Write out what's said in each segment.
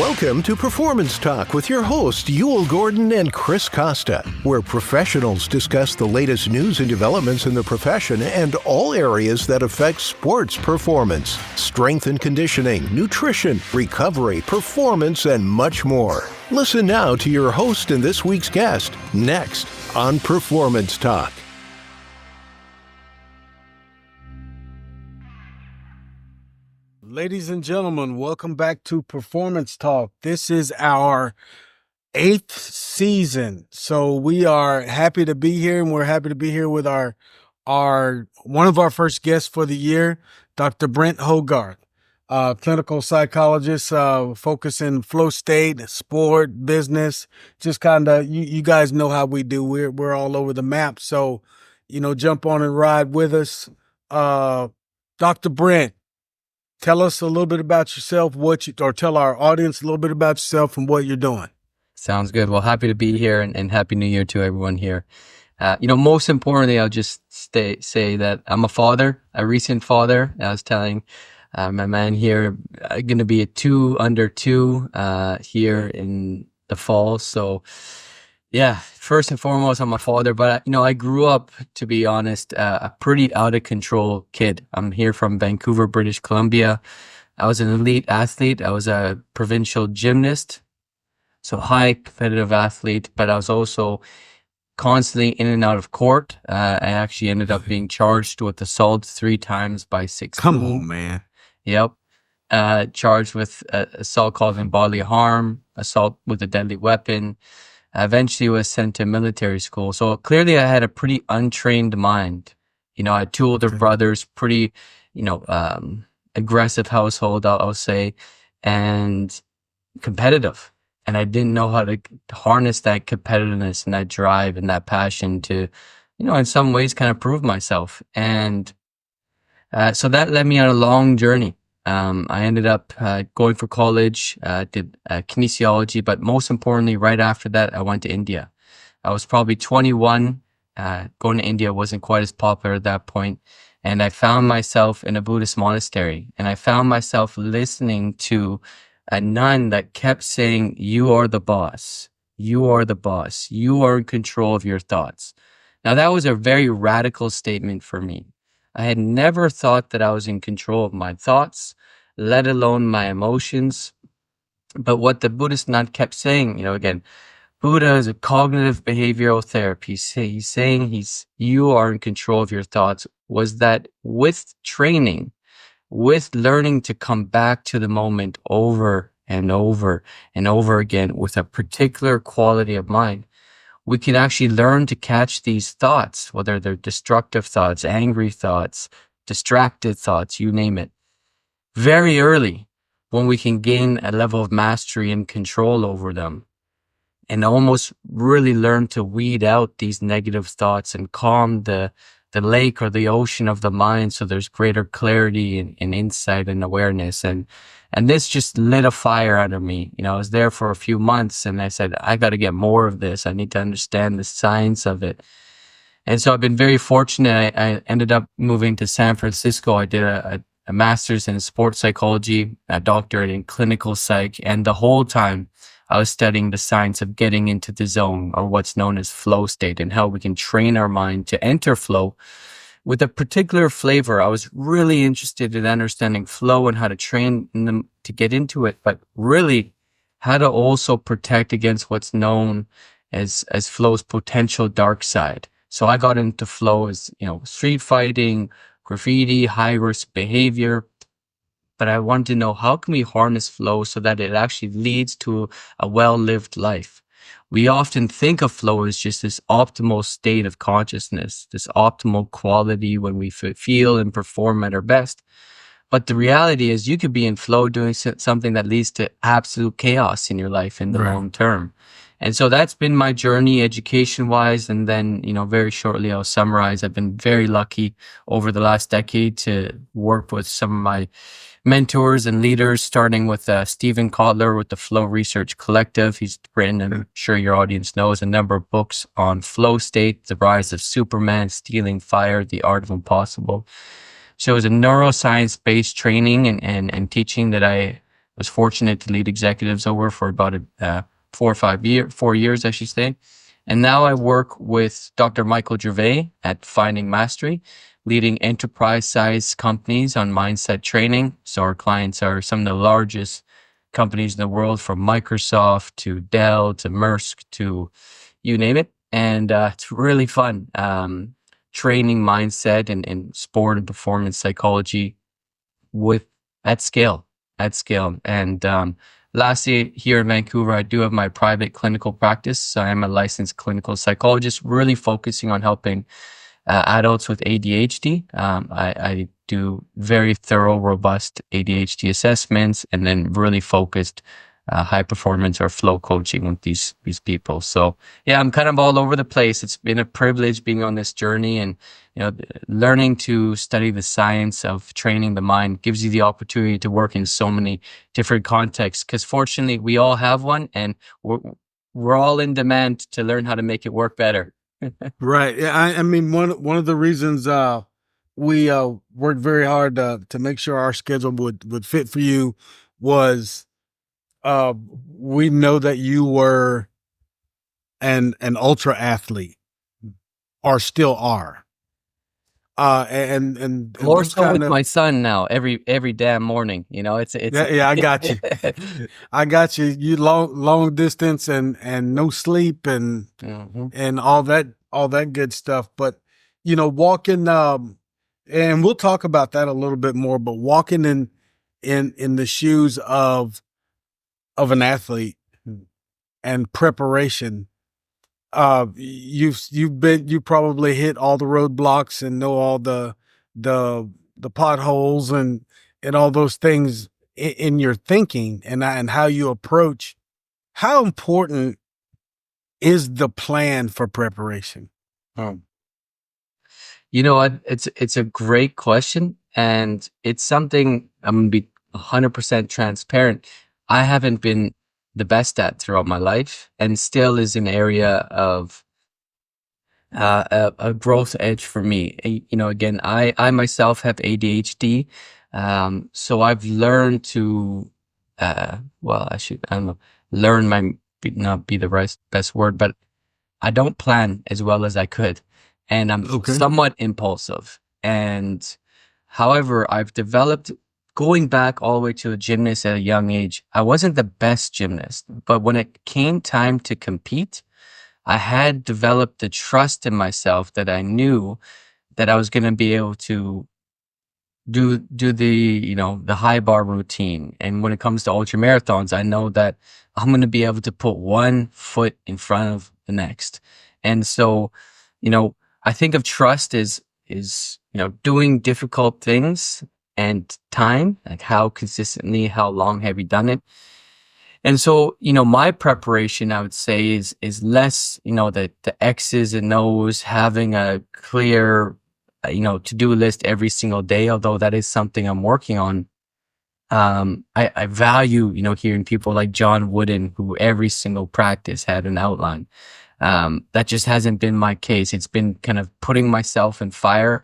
Welcome to Performance Talk with your hosts, Yul Gordon and Chris Costa, where professionals discuss the latest news and developments in the profession and all areas that affect sports performance, strength and conditioning, nutrition, recovery, performance, and much more. Listen now to your host and this week's guest, next on Performance Talk. Ladies and gentlemen, welcome back to Performance Talk. This is our 8th season. So we are happy to be here, and we're happy to be here with our one of our first guests for the year, Dr. Brent Hogarth, clinical psychologist, focusing flow state, sport, business, just kind of, you guys know how we do. We're all over the map. So, jump on and ride with us. Dr. Brent, tell us a little bit about yourself, or tell our audience a little bit about yourself and what you're doing. Sounds good. Well, happy to be here and Happy New Year to everyone here. Most importantly, I'll just say that I'm a recent father. I was telling my man here, going to be a 2 under 2 here in the fall. So yeah, first and foremost, I'm a father, but I grew up, to be honest, a pretty out of control kid. I'm here from Vancouver, British Columbia. I was an elite athlete. I was a provincial gymnast, so high competitive athlete, but I was also constantly in and out of court. I actually ended up being charged with assault 3 times by 6 Come people. on, man. Yep. Charged with assault causing bodily harm, assault with a deadly weapon. Eventually was sent to military school. So clearly I had a pretty untrained mind. I had 2 older brothers, pretty, aggressive household, I'll say, and competitive. And I didn't know how to harness that competitiveness and that drive and that passion to, in some ways kind of prove myself. And so that led me on a long journey. I ended up going for college, did kinesiology, but most importantly, right after that, I went to India. I was probably 21. Going to India wasn't quite as popular at that point. And I found myself in a Buddhist monastery, and I found myself listening to a nun that kept saying, "You are the boss. You are the boss. You are in control of your thoughts." Now, that was a very radical statement for me. I had never thought that I was in control of my thoughts, let alone my emotions. But what the Buddhist nun kept saying, again, Buddha is a cognitive behavioral therapy. He's saying you are in control of your thoughts, was that with training, with learning to come back to the moment over and over and over again with a particular quality of mind, we can actually learn to catch these thoughts, whether they're destructive thoughts, angry thoughts, distracted thoughts, you name it, very early, when we can gain a level of mastery and control over them, and almost really learn to weed out these negative thoughts and calm the lake or the ocean of the mind, so there's greater clarity and insight and awareness. And this just lit a fire under me. I was there for a few months, and I said, I got to get more of this. I need to understand the science of it. And so I've been very fortunate. I ended up moving to San Francisco. I did a master's in sports psychology, a doctorate in clinical psych, and the whole time I was studying the science of getting into the zone, or what's known as flow state, and how we can train our mind to enter flow with a particular flavor. I was really interested in understanding flow and how to train them to get into it, but really how to also protect against what's known as flow's potential dark side. So I got into flow as, street fighting, graffiti, high risk behavior. But I wanted to know, how can we harness flow so that it actually leads to a well-lived life? We often think of flow as just this optimal state of consciousness, this optimal quality when we feel and perform at our best. But the reality is you could be in flow doing something that leads to absolute chaos in your life in the long term. And so that's been my journey education-wise. And then, very shortly, I'll summarize. I've been very lucky over the last decade to work with some of my mentors and leaders, starting with Stephen Kotler with the Flow Research Collective. He's written, I'm sure your audience knows, a number of books on flow state, the rise of Superman, stealing fire, the art of impossible. So it was a neuroscience-based training and teaching that I was fortunate to lead executives over for about 4 years, I should say. And now I work with Dr. Michael Gervais at Finding Mastery, leading enterprise size companies on mindset training. So our clients are some of the largest companies in the world, from Microsoft to Dell to Maersk to you name it. And it's really fun training mindset and sport and performance psychology with at scale, And lastly, here in Vancouver, I do have my private clinical practice. So I am a licensed clinical psychologist, really focusing on helping adults with ADHD. I do very thorough, robust ADHD assessments, and then really focused high performance or flow coaching with these people. So yeah, I'm kind of all over the place. It's been a privilege being on this journey, and learning to study the science of training the mind gives you the opportunity to work in so many different contexts. Because fortunately, we all have one, and we're all in demand to learn how to make it work better. Right. Yeah. I mean, one of the reasons we worked very hard to make sure our schedule would fit for you was we know that you were an ultra athlete, or still are. And More we've so with kinda, my son now, every damn morning. It's yeah, I got you. I got you. You long distance and no sleep and Mhm. and all that good stuff. But walking, and we'll talk about that a little bit more. But walking in the shoes of an athlete and preparation, you probably hit all the roadblocks and know all the potholes and all those things in your thinking and how you approach. How important is the plan for preparation? You know what? It's a great question, and it's something I'm gonna be 100% transparent. I haven't been the best at throughout my life, and still is an area of a growth edge for me. Again, I myself have ADHD, so I've learned to, well, I don't know, learn might not be the best word, but I don't plan as well as I could, and I'm Okay. somewhat impulsive. And however, I've developed, going back all the way to a gymnast at a young age. I wasn't the best gymnast, but when it came time to compete, I had developed the trust in myself that I knew that I was going to be able to do the the high bar routine. And when it comes to ultra marathons, I know that I'm going to be able to put one foot in front of the next. And so, I think of trust is doing difficult things, and time, like how consistently, how long have you done it. And so, my preparation, I would say, is less, the X's and O's, having a clear, to-do list every single day, although that is something I'm working on. I value, hearing people like John Wooden, who every single practice had an outline. That just hasn't been my case. It's been kind of putting myself in fire,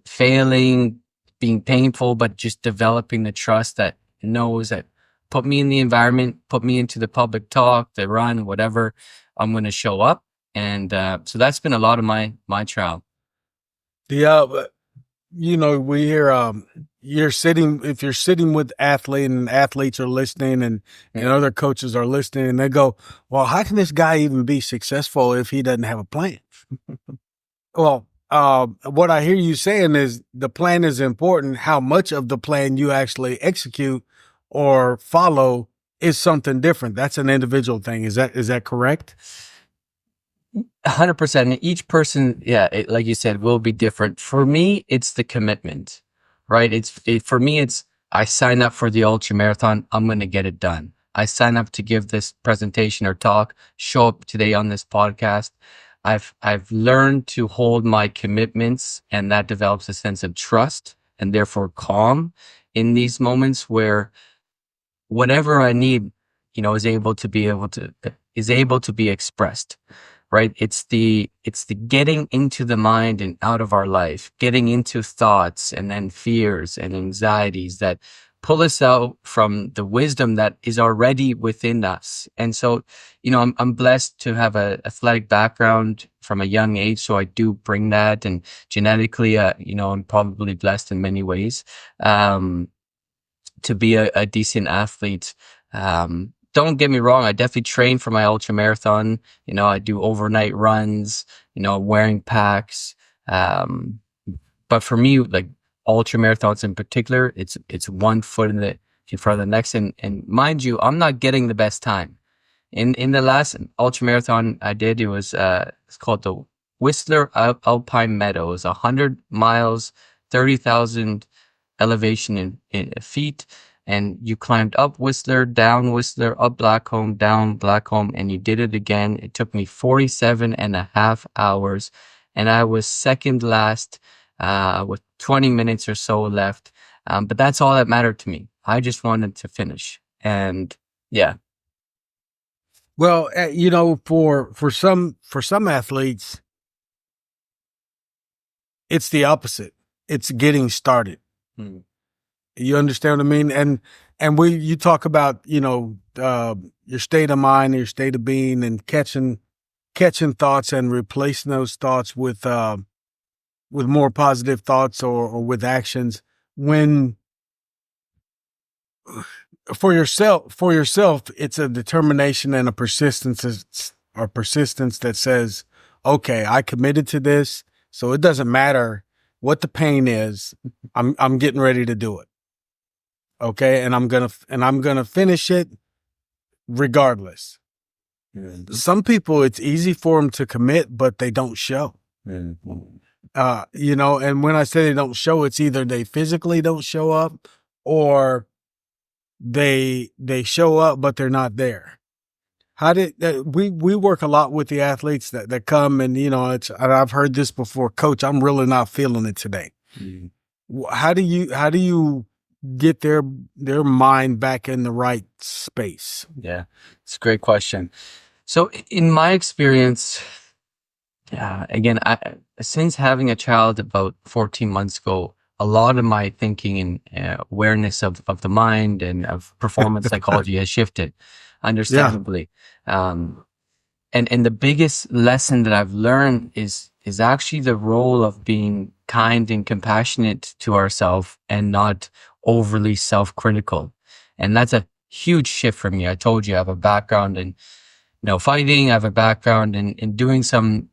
failing, being painful, but just developing the trust that knows that put me in the environment, put me into the public talk, the run, whatever, I'm going to show up. And so that's been a lot of my trial. Yeah, but we hear if you're sitting with athlete and athletes are listening and other coaches are listening and they go, well, how can this guy even be successful if he doesn't have a plan? Well, what I hear you saying is the plan is important. How much of the plan you actually execute or follow is something different. That's an individual thing. Is that correct? 100%. Each person, yeah, like you said, will be different. For me, it's the commitment, right? For me, it's I sign up for the ultra marathon. I'm going to get it done. I sign up to give this presentation or talk, show up today on this podcast. I've learned to hold my commitments, and that develops a sense of trust and therefore calm in these moments where whatever I need, is able to be expressed, right? It's the getting into the mind and out of our life, getting into thoughts and then fears and anxieties that pull us out from the wisdom that is already within us. And so, I'm blessed to have a athletic background from a young age. So I do bring that, and genetically, I'm probably blessed in many ways, to be a decent athlete. Don't get me wrong. I definitely train for my ultra marathon. I do overnight runs, wearing packs. But for me, like ultra marathons in particular, it's one foot in front of the next. And mind you, I'm not getting the best time. In the last ultra marathon I did, it was it's called the Whistler Alpine Meadow. It was 100 miles, 30,000 elevation in feet, and you climbed up Whistler, down Whistler, up Blackcomb, down Blackcomb, and you did it again. It took me 47 and a half hours, and I was second last, with 20 minutes or so left. But that's all that mattered to me. I just wanted to finish. And yeah. Well, for some athletes, it's the opposite. It's getting started. Hmm. You understand what I mean? And you talk about, your state of mind, your state of being, and catching thoughts and replacing those thoughts with more positive thoughts or with actions. When for yourself, it's a determination and a persistence that says, okay, I committed to this, so it doesn't matter what the pain is. I'm getting ready to do it. Okay, and I'm gonna finish it regardless. Mm-hmm. Some people, it's easy for them to commit, but they don't show. Mm-hmm. And when I say they don't show, it's either they physically don't show up, or they show up but they're not there. How did we work a lot with the athletes that come, and and I've heard this before, Coach, I'm really not feeling it today. Mm-hmm. How do you get their mind back in the right space? Yeah, it's a great question. So in my experience, again, since having a child about 14 months ago, a lot of my thinking and awareness of the mind and of performance psychology has shifted, understandably. And the biggest lesson that I've learned is actually the role of being kind and compassionate to ourselves and not overly self-critical. And that's a huge shift for me. I told you I have a background in fighting. I have a background in doing some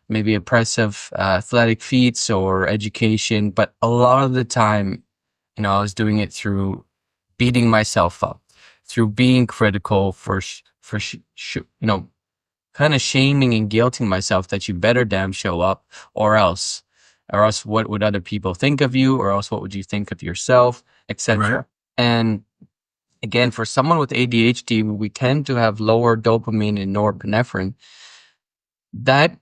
maybe impressive athletic feats or education, but a lot of the time I was doing it through beating myself up, through being critical, for kind of shaming and guilting myself that you better damn show up, or else what would other people think of you, or else what would you think of yourself, etc. Right. And again, for someone with ADHD, we tend to have lower dopamine and norepinephrine. That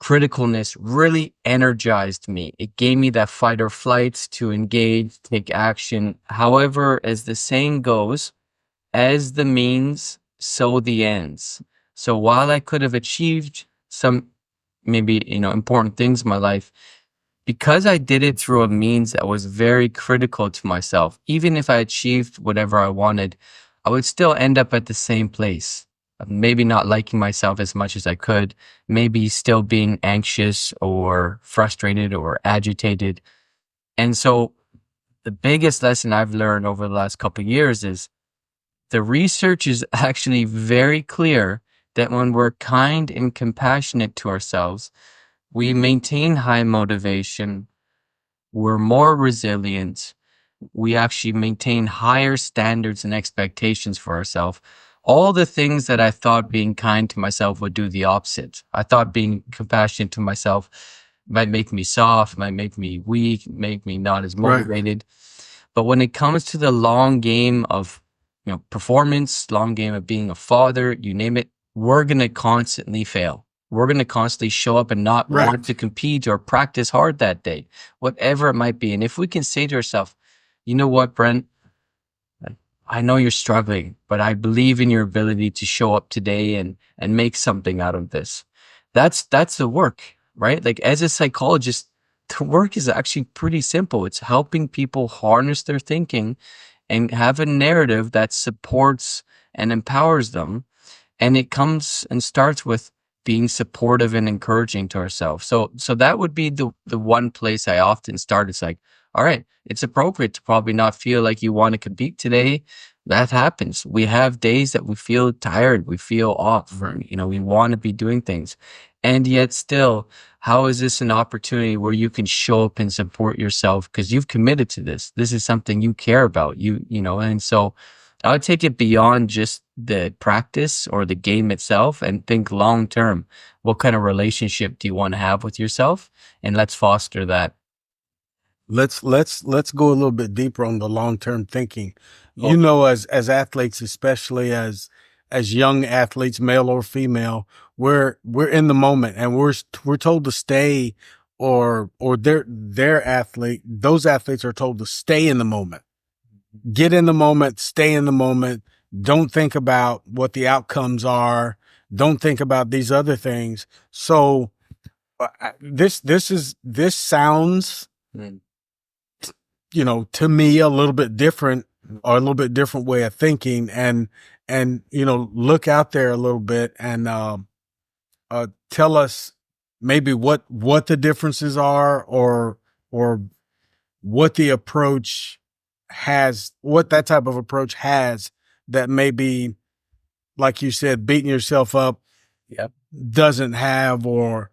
criticalness really energized me. It gave me that fight or flight to engage, take action. However, as the saying goes, as the means, so the ends. So while I could have achieved some maybe important things in my life, because I did it through a means that was very critical to myself, even if I achieved whatever I wanted, I would still end up at the same place. Maybe not liking myself as much as I could, maybe still being anxious or frustrated or agitated. And so the biggest lesson I've learned over the last couple of years is the research is actually very clear that when we're kind and compassionate to ourselves, we maintain high motivation, we're more resilient, we actually maintain higher standards and expectations for ourselves. All the things that I thought being kind to myself would do the opposite. I thought being compassionate to myself might make me soft, might make me weak, make me not as motivated. Right. But when it comes to the long game of performance, long game of being a father, you name it, we're going to constantly fail. We're going to constantly show up and not want to compete or practice hard that day, whatever it might be. And if we can say to ourselves, you know what, Brent, I know you're struggling, but I believe in your ability to show up today and make something out of this. That's the work, right? Like as a psychologist, the work is actually pretty simple. It's helping people harness their thinking and have a narrative that supports and empowers them. And it comes and starts with being supportive and encouraging to ourselves. So that would be the one place I often start. It's like, all right, it's appropriate to probably not feel like you want to compete today. That happens. We have days that we feel tired, we feel off, or we want to be doing things. And yet still, how is this an opportunity where you can show up and support yourself because you've committed to this? This is something you care about. And so I would take it beyond just the practice or the game itself and think long term. What kind of relationship do you want to have with yourself? And let's foster that. Let's go a little bit deeper on the long-term thinking. Oh, As athletes, especially as young athletes, male or female, we're in the moment, and we're told to stay, or those athletes are told to stay in the moment. Get in the moment, stay in the moment. Don't think about what the outcomes are. Don't think about these other things. So this sounds, mm, to me, a little bit different, or a little bit different way of thinking, and look out there a little bit, and tell us maybe what the differences are, or what the approach what that type of approach has, that maybe, like you said, beating yourself up yep. doesn't have, or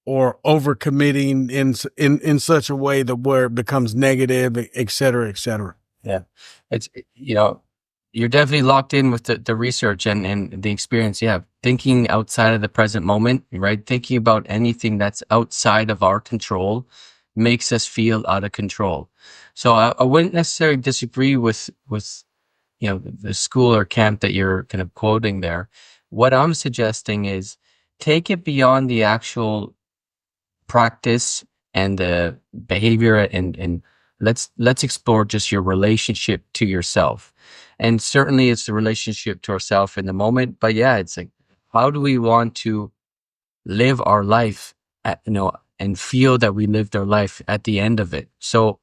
overcommitting in such a way that where it becomes negative, et cetera, et cetera. Yeah. It's, you're definitely locked in with the research and the experience you have. Thinking outside of the present moment, right? Thinking about anything that's outside of our control makes us feel out of control. So I wouldn't necessarily disagree with the school or camp that you're kind of quoting there. What I'm suggesting is take it beyond the actual practice and the behavior, and let's explore just your relationship to yourself. And certainly it's the relationship to ourself in the moment, but yeah, it's like, how do we want to live our life and feel that we lived our life at the end of it? So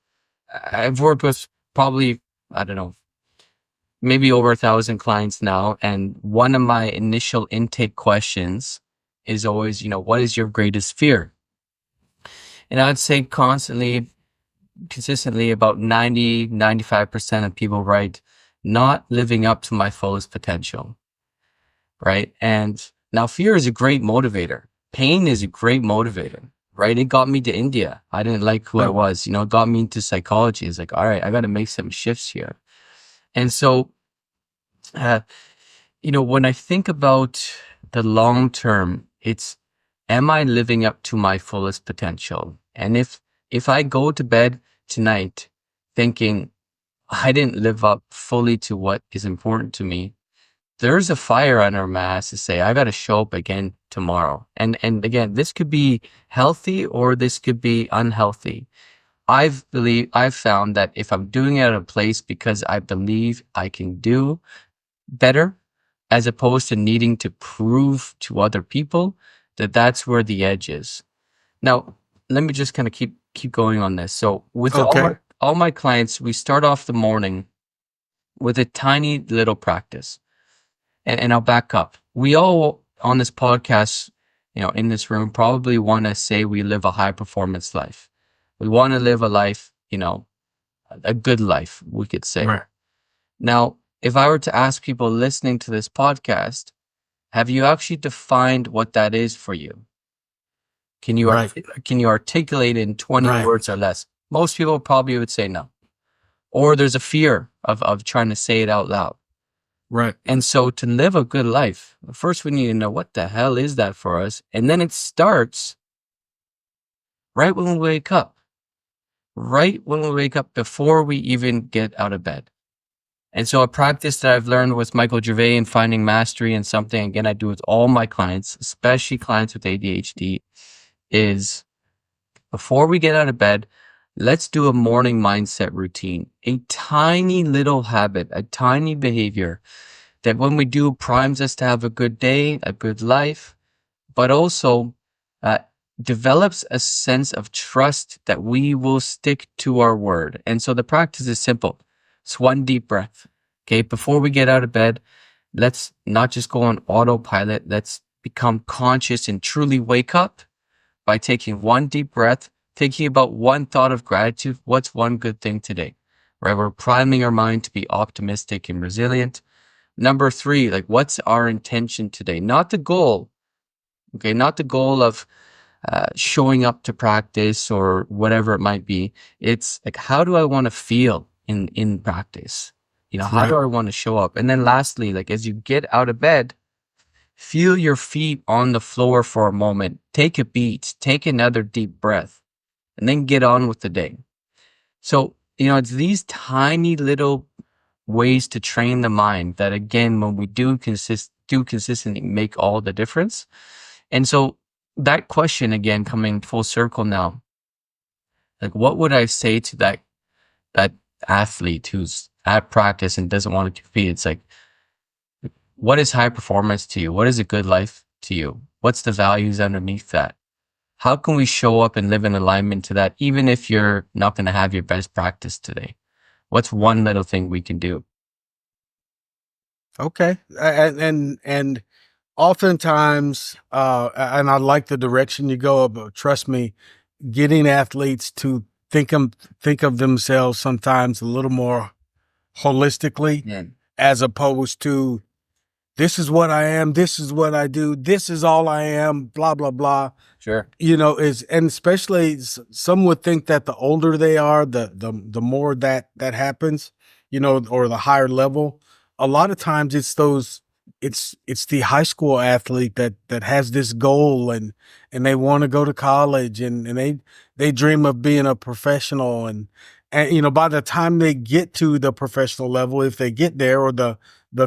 I've worked with probably, I don't know, maybe over 1,000 clients now, and one of my initial intake questions is always, what is your greatest fear? And I'd say consistently about 95% of people write, not living up to my fullest potential, right? And now fear is a great motivator. Pain is a great motivator, right? It got me to India. I didn't like who I was, it got me into psychology. It's like, all right, I got to make some shifts here. And so, when I think about the long term, it's, am I living up to my fullest potential? And if I go to bed tonight thinking I didn't live up fully to what is important to me, there's a fire under my ass to say I got to show up again tomorrow. And again, this could be healthy or this could be unhealthy. I've found that if I'm doing it at a place because I believe I can do better, as opposed to needing to prove to other people, that's where the edge is. Now, let me just kind of keep going on this. So with Okay. all my clients, we start off the morning with a tiny little practice. And I'll back up. We all on this podcast, in this room, probably want to say we live a high performance life. We want to live a life, a good life, we could say. Right. Now, if I were to ask people listening to this podcast, have you actually defined what that is for you? Can you Right. can you articulate it in 20 Right. words or less? Most people probably would say no. Or there's a fear of trying to say it out loud. Right. And so to live a good life, first we need to know what the hell is that for us. And then it starts right when we wake up. Right when we wake up before we even get out of bed. And so a practice that I've learned with Michael Gervais in Finding Mastery, and something, again, I do with all my clients, especially clients with ADHD, is before we get out of bed, let's do a morning mindset routine. A tiny little habit, a tiny behavior that when we do primes us to have a good day, a good life, but also develops a sense of trust that we will stick to our word. And so the practice is simple. It's one deep breath. Okay. Before we get out of bed, let's not just go on autopilot. Let's become conscious and truly wake up by taking one deep breath, thinking about one thought of gratitude. What's one good thing today? Right? We're priming our mind to be optimistic and resilient. Number three, like, what's our intention today? Not the goal. Okay. Not the goal of showing up to practice or whatever it might be. It's like, how do I want to feel in practice? How do I want to show up? And then lastly, like, as you get out of bed, feel your feet on the floor for a moment. Take a beat, take another deep breath, and then get on with the day. So, it's these tiny little ways to train the mind that, again, when we do consistently, make all the difference. And so that question, again, coming full circle now, like, what would I say to that athlete who's at practice and doesn't want to compete? It's like, what is high performance to you? What is a good life to you? What's the values underneath that? How can we show up and live in alignment to that, even if you're not going to have your best practice today? What's one little thing we can do? Okay. And oftentimes, and I like the direction you go, but trust me, getting athletes to think of themselves sometimes a little more holistically, Yeah. as opposed to, this is what I am, this is what I do, this is all I am, blah, blah, blah. Sure. And especially some would think that the older they are, the more that happens, or the higher level. A lot of times it's the high school athlete that has this goal, and they want to go to college, and they dream of being a professional, and by the time they get to the professional level, if they get there, or the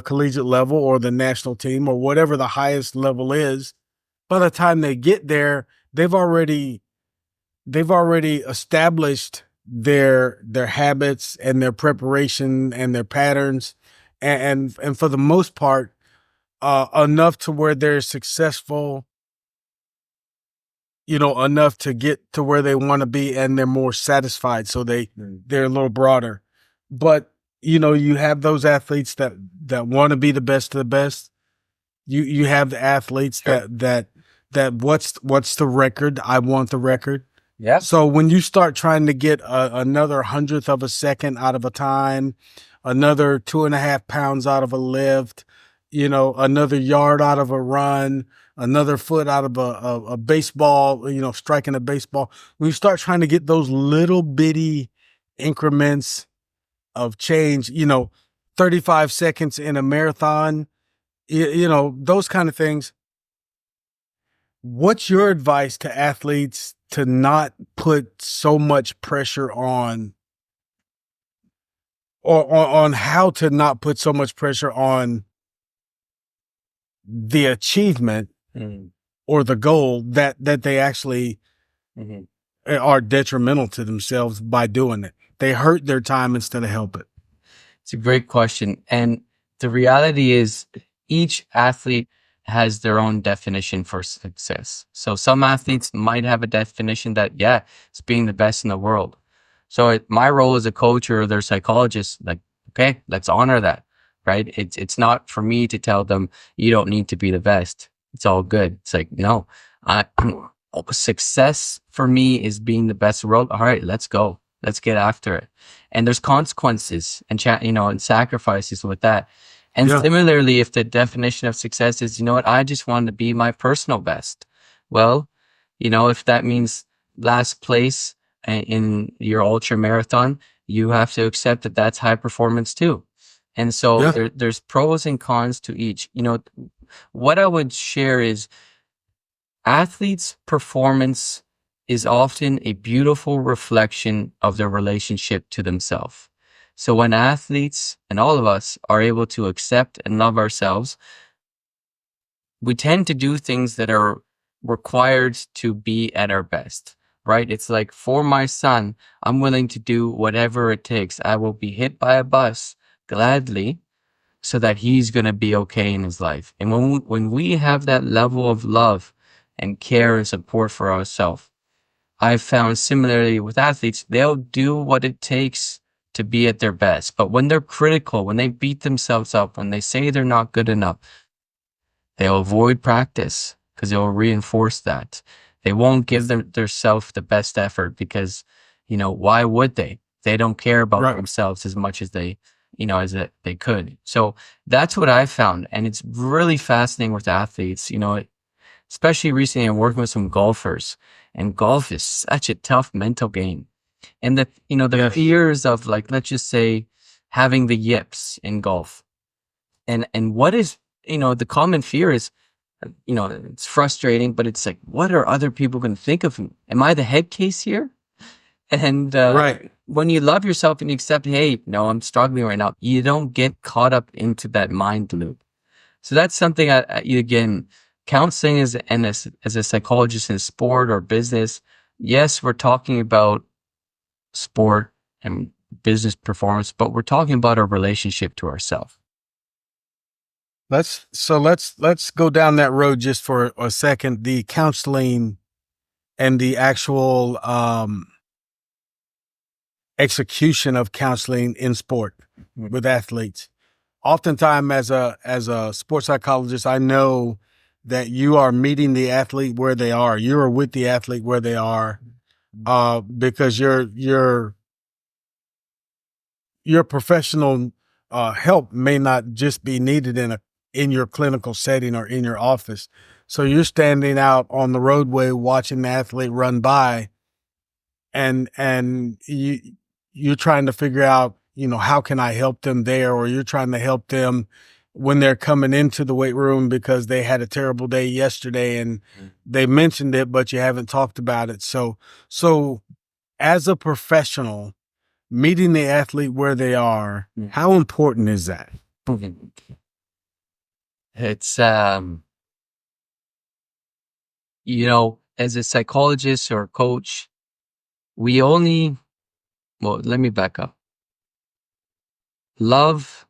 collegiate level, or the national team, or whatever the highest level is, by the time they get there, they've already established their habits and their preparation and their patterns, and for the most part, enough to where they're successful, enough to get to where they want to be, and they're more satisfied. So they're a little broader. But you have those athletes that want to be the best of the best. You have the athletes Sure. that what's the record? I want the record. Yeah. So when you start trying to get another hundredth of a second out of a time, another 2.5 pounds out of a lift, another yard out of a run, another foot out of a baseball, striking a baseball. When you start trying to get those little bitty increments of change, 35 seconds in a marathon, those kind of things. What's your advice to athletes to not put so much pressure on, or on how to not put so much pressure on the achievement or the goal that they actually are detrimental to themselves by doing it? They hurt their time instead of help it. It's a great question. And the reality is, each athlete has their own definition for success. So some athletes might have a definition that, yeah, it's being the best in the world. So my role as a coach or their psychologist, like, okay, let's honor that, right? It's not for me to tell them, you don't need to be the best. It's all good. It's like, no, success for me is being the best in the world. All right, let's go. Let's get after it. And there's consequences and and sacrifices with that. And similarly, if the definition of success is, I just want to be my personal best. Well, if that means last place in your ultra marathon, you have to accept that that's high performance too. And so there's pros and cons to each. What I would share is, athletes' performance is often a beautiful reflection of their relationship to themselves. So when athletes, and all of us, are able to accept and love ourselves, we tend to do things that are required to be at our best, right? It's like, for my son, I'm willing to do whatever it takes. I will be hit by a bus gladly so that he's going to be okay in his life. And when we have that level of love and care and support for ourselves, I've found similarly with athletes, they'll do what it takes to be at their best. But when they're critical, when they beat themselves up, when they say they're not good enough, they'll avoid practice because they'll reinforce that. They won't give their self the best effort because, why would they? They don't care about themselves as much as they, as they could. So that's what I found. And it's really fascinating with athletes, especially recently I'm working with some golfers, and golf is such a tough mental game. And the fears of, like, let's just say having the yips in golf. And what is, the common fear is, it's frustrating, but it's like, what are other people going to think of me? Am I the head case here? And when you love yourself and you accept, hey, no, I'm struggling right now, you don't get caught up into that mind loop. So that's something again, counseling as a psychologist in sport or business. Yes, we're talking about sport and business performance, but we're talking about our relationship to ourselves. Let's go down that road just for a second. The counseling and the actual execution of counseling in sport with athletes. Oftentimes, as a sports psychologist, I know that you are meeting the athlete where they are. You are with the athlete where they are, because your professional help may not just be needed in your clinical setting or in your office. So you're standing out on the roadway watching the athlete run by, and you're trying to figure out, how can I help them there? Or you're trying to help them when they're coming into the weight room because they had a terrible day yesterday and they mentioned it, but you haven't talked about it. So as a professional, meeting the athlete where they are, how important is that? It's, as a psychologist or coach, let me back up. Love,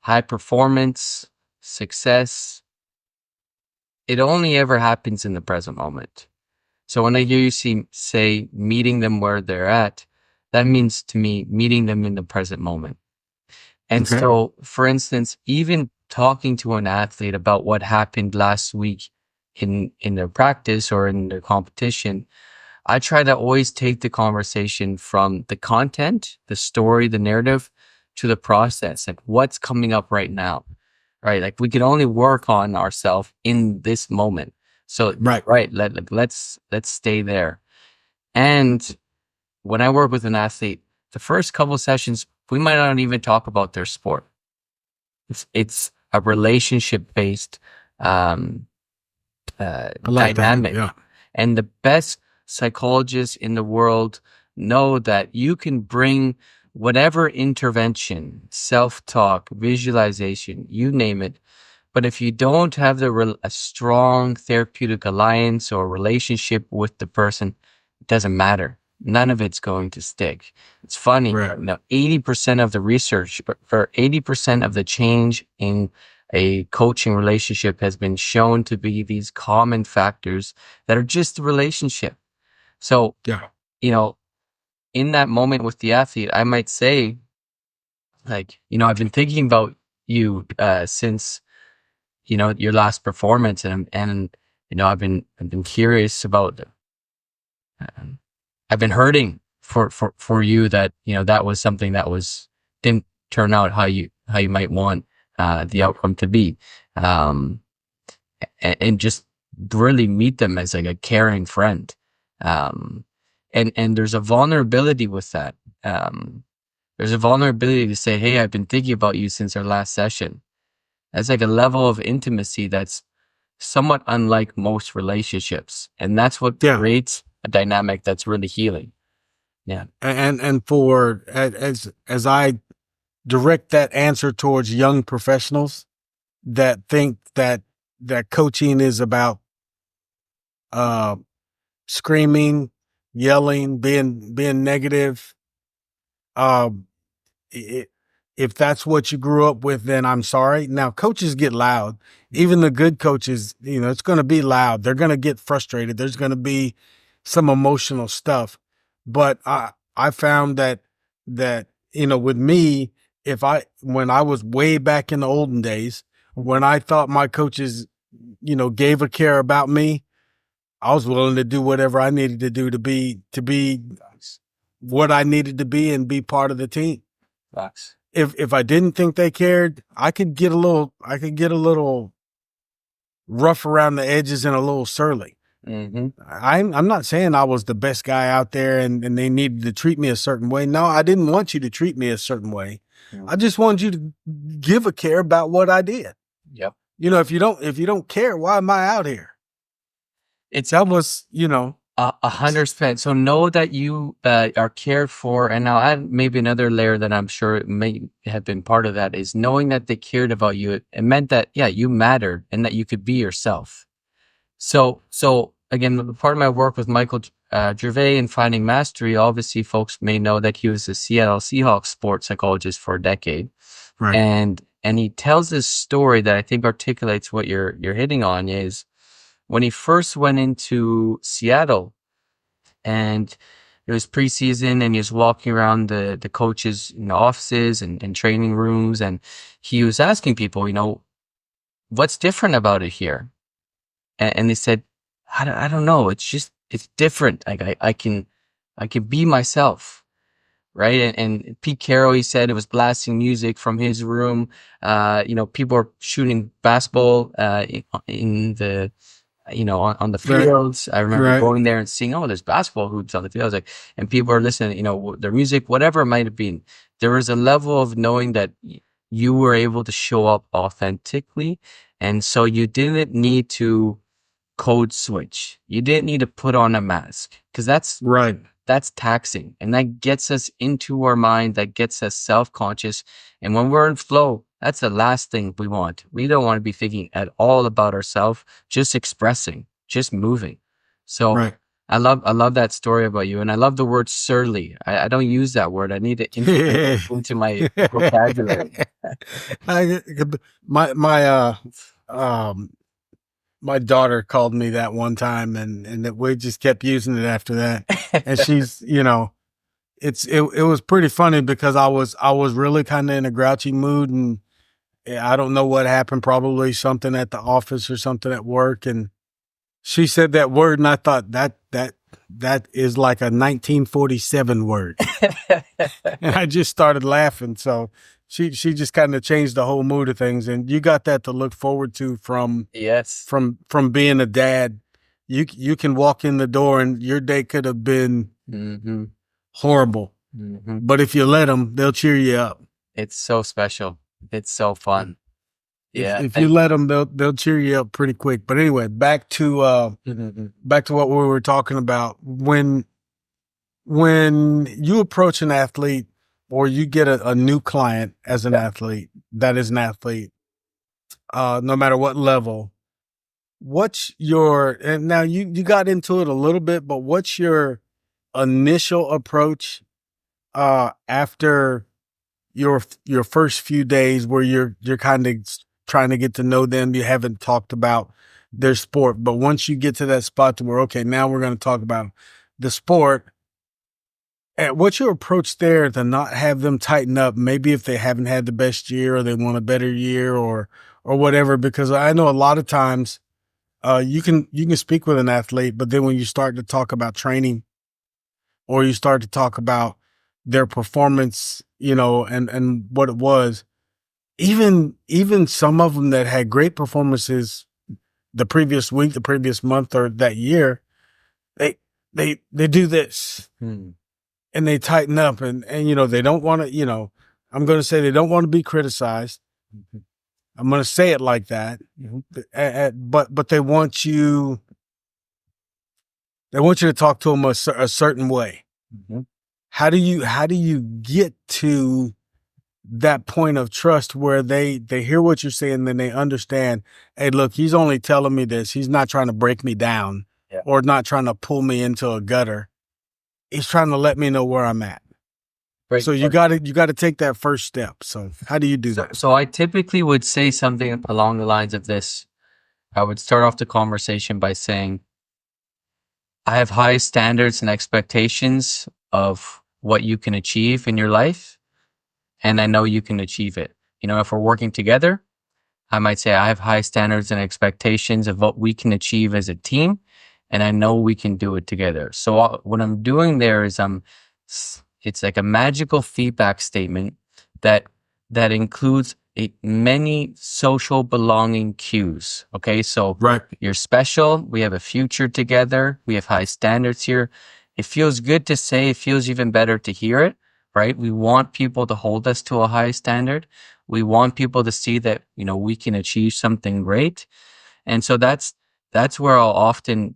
high performance, success, it only ever happens in the present moment. So when I hear you say meeting them where they're at, that means to me meeting them in the present moment. And so, for instance, even talking to an athlete about what happened last week in their practice or in their competition, I try to always take the conversation from the content, the story, the narrative, to the process, like what's coming up right now, right? Like we can only work on ourselves in this moment. So let's stay there. And when I work with an athlete, the first couple of sessions, we might not even talk about their sport. It's a relationship based dynamic. Yeah. And the best psychologists in the world know that you can bring whatever intervention, self-talk, visualization, you name it. But if you don't have a strong therapeutic alliance or relationship with the person, it doesn't matter. None of it's going to stick. It's funny, 80% of the research, for 80% of the change in a coaching relationship has been shown to be these common factors that are just the relationship. So, in that moment with the athlete, I might say, like, I've been thinking about you since, your last performance, and I've been curious about, I've been hurting for you that, that was something that didn't turn out how you might want the outcome to be. And just really meet them as like a caring friend. And there's a vulnerability with that. There's a vulnerability to say, hey, I've been thinking about you since our last session. That's like a level of intimacy that's somewhat unlike most relationships. And that's what creates a dynamic that's really healing. Yeah. And for, as I direct that answer towards young professionals that think that coaching is about screaming, yelling, being negative, if that's what you grew up with, then I'm sorry. Now, coaches get loud. Even the good coaches, it's going to be loud. They're going to get frustrated. There's going to be some emotional stuff. But I found that with me, when I was way back in the olden days, when I thought my coaches, gave a care about me, I was willing to do whatever I needed to do to be what I needed to be and be part of the team. Facts. If I didn't think they cared, I could get a little rough around the edges and a little surly. Mm-hmm. I'm not saying I was the best guy out there and they needed to treat me a certain way. No, I didn't want you to treat me a certain way. I just wanted you to give a care about what I did. Yep. If you don't care, why am I out here? That was 100%. So know that you are cared for, and I'll add maybe another layer that I'm sure may have been part of that is knowing that they cared about you. It meant that you mattered and that you could be yourself. So again, part of my work with Michael Gervais in Finding Mastery, obviously folks may know that he was a Seattle Seahawks sports psychologist for a decade. right. And he tells this story that I think articulates what you're hitting on is when he first went into Seattle and it was preseason and he was walking around the coaches in the offices and training rooms, and he was asking people, what's different about it here? And they said, I don't know. It's different. Like I can be myself. Right. And Pete Carroll, he said it was blasting music from his room. People are shooting basketball, in the, on the fields. I remember going there and seeing, there's basketball hoops on the fields. And people are listening, their music, whatever it might have been. There was a level of knowing that you were able to show up authentically. And so you didn't need to code switch. You didn't need to put on a mask because that's taxing, and that gets us into our mind, that gets us self-conscious. And when we're in flow, that's the last thing we want. We don't want to be thinking at all about ourselves, just expressing, just moving. So I love that story about you, and I love the word surly. I don't use that word. I need to integrate it into my vocabulary. My daughter called me that one time, and that we just kept using it after that. And she's, it was pretty funny because I was really kind of in a grouchy mood, and I don't know what happened. Probably something at the office or something at work, and she said that word, and I thought that is like a 1947 word, and I just started laughing. So she just kind of changed the whole mood of things, and you got that to look forward to from being a dad. You can walk in the door and your day could have been horrible, but if you let them, they'll cheer you up. It's so special. It's so fun. If you let them, they'll cheer you up pretty quick. But anyway, back to what we were talking about. When you approach an athlete or you get a new client as an athlete, that is an athlete, no matter what level, and now you got into it a little bit, but what's your initial approach after your first few days where you're kind of trying to get to know them? You haven't talked about their sport, but once you get to that spot to where, okay, now we're going to talk about the sport, what's your approach there to not have them tighten up? Maybe if they haven't had the best year or they want a better year or whatever, because I know a lot of times you can speak with an athlete, but then when you start to talk about training or you start to talk about their performance, and what it was, even some of them that had great performances the previous week, the previous month, or that year, they do this and they tighten up and they don't want to, I'm going to say they don't want to be criticized. I'm going to say it like that. But they want you to talk to them a certain way. How do you get to that point of trust where they hear what you're saying, then they understand, hey, look, he's only telling me this. He's not trying to break me down or not trying to pull me into a gutter. He's trying to let me know where I'm at. Right. So you got to take that first step. So how do you do that? So I typically would say something along the lines of this. I would start off the conversation by saying, I have high standards and expectations of what you can achieve in your life. and I know you can achieve it. If we're working together, I might say I have high standards and expectations of what we can achieve as a team, and I know we can do it together. So what I'm doing there is it's like a magical feedback statement that includes many social belonging cues. Okay, so Right. you're special. We have a future together. We have high standards here. It feels good to say. It feels even better to hear it. Right? We want people to hold us to a high standard. We want people to see that, we can achieve something great. And so that's where I'll often,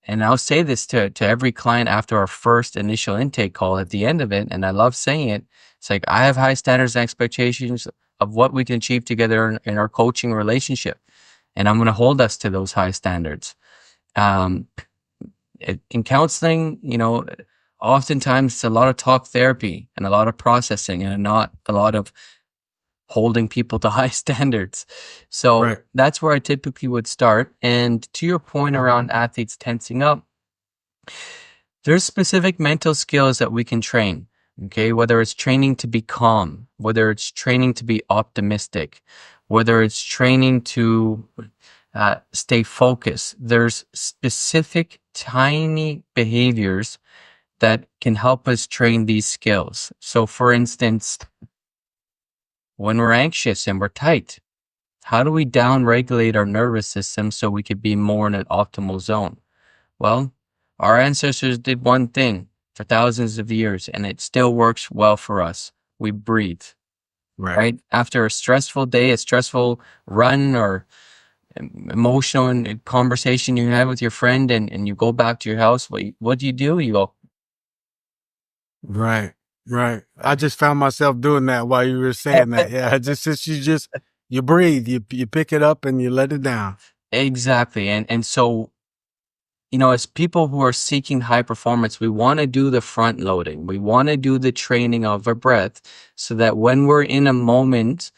and I'll say this to every client after our first initial intake call at the end of it. And I love saying it. It's like, I have high standards and expectations of what we can achieve together in our coaching relationship. And I'm going to hold us to those high standards. In counseling, oftentimes it's a lot of talk therapy and a lot of processing and not a lot of holding people to high standards. So Right. that's where I typically would start. And to your point around athletes tensing up, there's specific mental skills that we can train. Okay. Whether it's training to be calm, whether it's training to be optimistic, whether it's training to stay focused, there's specific tiny behaviors that can help us train these skills. So for instance, when we're anxious and we're tight, how do we down regulate our nervous system so we could be more in an optimal zone? Well, our ancestors did one thing for thousands of years, and it still works well for us. We breathe, right? After a stressful day, a stressful run, or emotional conversation you have with your friend, and you go back to your house, what do? You go, Right. Right. I just found myself doing that while you were saying that. Yeah. You breathe, you pick it up and you let it down. exactly. And so, as people who are seeking high performance, we want to do the front loading. We want to do the training of our breath so that when we're in a moment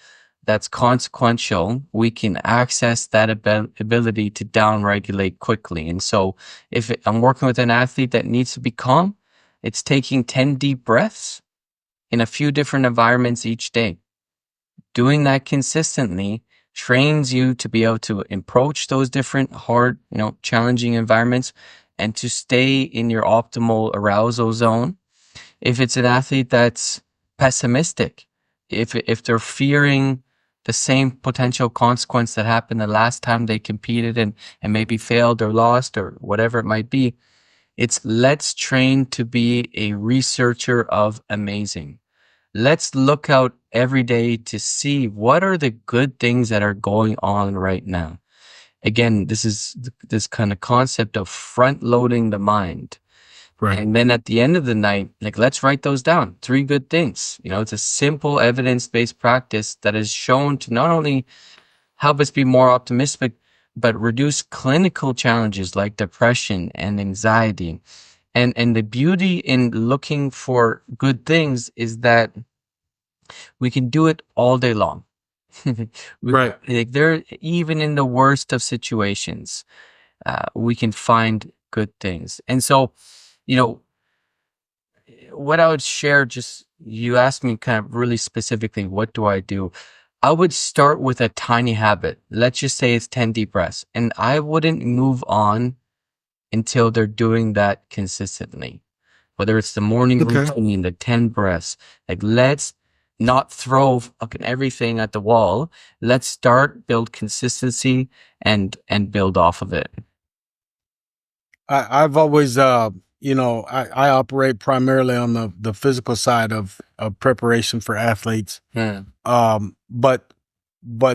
that's consequential, we can access that ability to down regulate quickly. And so if I'm working with an athlete that needs to be calm, it's taking 10 deep breaths in a few different environments each day. Doing that consistently trains you to be able to approach those different hard, challenging environments and to stay in your optimal arousal zone. If it's an athlete that's pessimistic, if they're fearing the same potential consequence that happened the last time they competed and maybe failed or lost or whatever it might be, it's let's train to be a researcher of amazing. Let's look out every day to see what are the good things that are going on right now. Again, this is this kind of concept of front loading the mind. Right. And then at the end of the night, let's write those down. 3 good things. It's a simple evidence-based practice that is shown to not only help us be more optimistic, but reduce clinical challenges like depression and anxiety. And the beauty in looking for good things is that we can do it all day long. Right. There, even in the worst of situations, we can find good things. And so, what I would share, just you asked me kind of really specifically, what do I do? I would start with a tiny habit. Let's just say it's 10 deep breaths, and I wouldn't move on until they're doing that consistently. Whether it's the morning routine, the 10 breaths, let's not throw fucking everything at the wall. Let's start, build consistency and build off of it. I've always, I operate primarily on the physical side of preparation for athletes. But